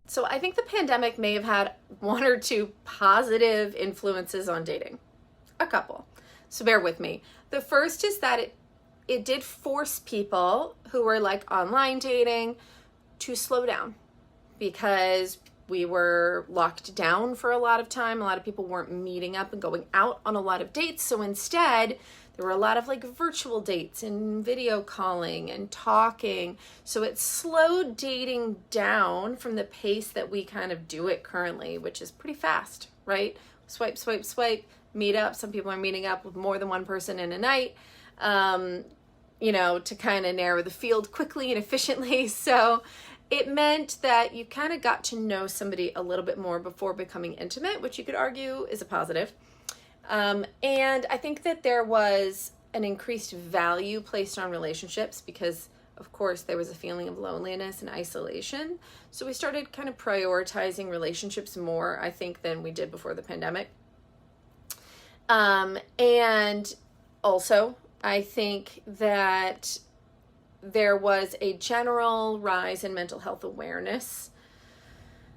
So I think the pandemic may have had one or two positive influences on dating. A couple. So bear with me. The first is that it did force people who were like online dating to slow down because we were locked down for a lot of time. A lot of people weren't meeting up and going out on a lot of dates. So instead, there were a lot of like virtual dates and video calling and talking. So it slowed dating down from the pace that we kind of do it currently, which is pretty fast, right? Swipe, swipe, swipe, meet up. Some people are meeting up with more than one person in a night, to kind of narrow the field quickly and efficiently. So it meant that you kind of got to know somebody a little bit more before becoming intimate, which you could argue is a positive. And I think that there was an increased value placed on relationships because, of course, there was a feeling of loneliness and isolation. So we started kind of prioritizing relationships more, I think, than we did before the pandemic. And also, I think that there was a general rise in mental health awareness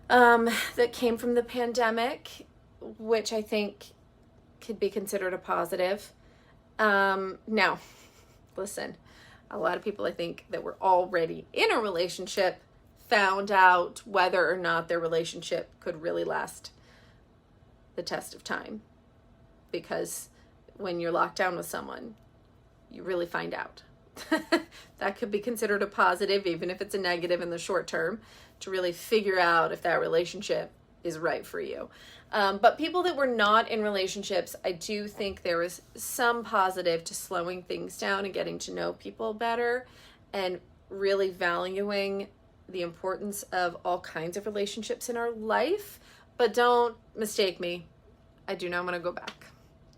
that came from the pandemic, which I think could be considered a positive. Now, listen, a lot of people I think that were already in a relationship found out whether or not their relationship could really last the test of time. Because when you're locked down with someone, you really find out. That could be considered a positive, even if it's a negative in the short term, to really figure out if that relationship is right for you. But people that were not in relationships, I do think there was some positive to slowing things down and getting to know people better and really valuing the importance of all kinds of relationships in our life. But don't mistake me. I do not want to go back.